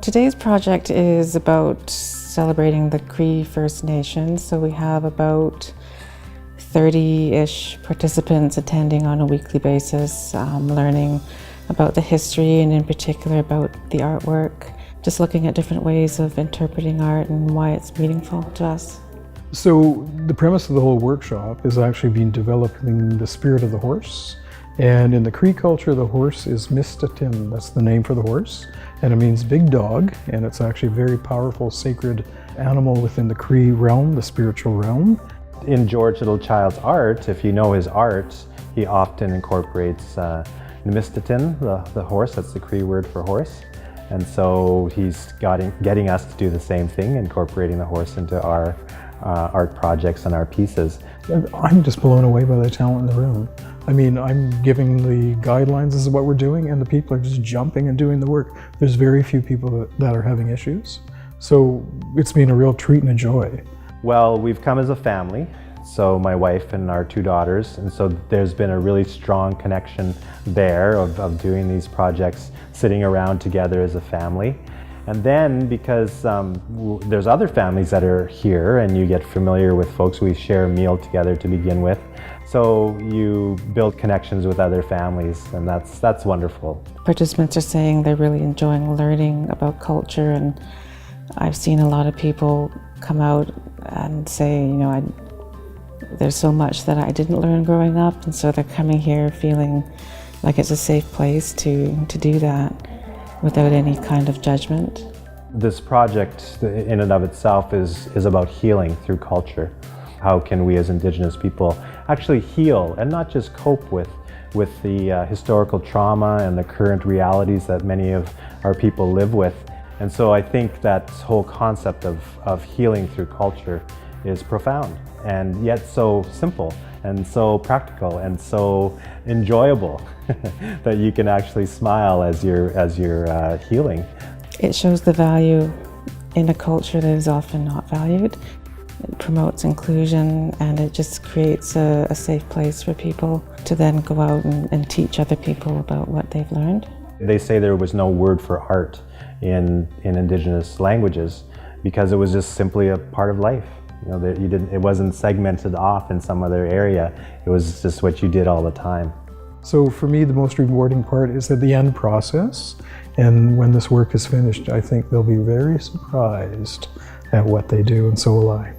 Today's project is about celebrating the Cree First Nations. So we have about 30-ish participants attending on a weekly basis, learning about the history and in particular about the artwork, just looking at different ways of interpreting art and why it's meaningful to us. So the premise of the whole workshop is actually been developing the spirit of the horse. And in the Cree culture, the horse is Mistatim, that's the name for the horse. And it means big dog, and it's actually a very powerful, sacred animal within the Cree realm, the spiritual realm. In George Littlechild's art, if you know his art, he often incorporates Mistatim, the horse, that's the Cree word for horse. And so he's getting us to do the same thing, incorporating the horse into our art projects and our pieces. I'm just blown away by the talent in the room. I mean, I'm giving the guidelines, this is what we're doing, and the people are just jumping and doing the work. There's very few people that are having issues. So it's been a real treat and a joy. Well, we've come as a family, so my wife and our 2 daughters, and so there's been a really strong connection there of doing these projects, sitting around together as a family. And then because there's other families that are here and you get familiar with folks, we share a meal together to begin with. So you build connections with other families, and that's wonderful. Participants are saying they're really enjoying learning about culture, and I've seen a lot of people come out and say, you know, there's so much that I didn't learn growing up, and so they're coming here feeling like it's a safe place to do that without any kind of judgment. This project in and of itself is about healing through culture. How can we as Indigenous people actually heal and not just cope with the historical trauma and the current realities that many of our people live with. And so I think that whole concept of healing through culture is profound and yet so simple and so practical and so enjoyable that you can actually smile as you're healing. It shows the value in a culture that is often not valued. It promotes inclusion, and it just creates a safe place for people to then go out and teach other people about what they've learned. They say there was no word for art in Indigenous languages because it was just simply a part of life. You know, it wasn't segmented off in some other area. It was just what you did all the time. So for me, the most rewarding part is at the end process. And when this work is finished, I think they'll be very surprised at what they do, and so will I.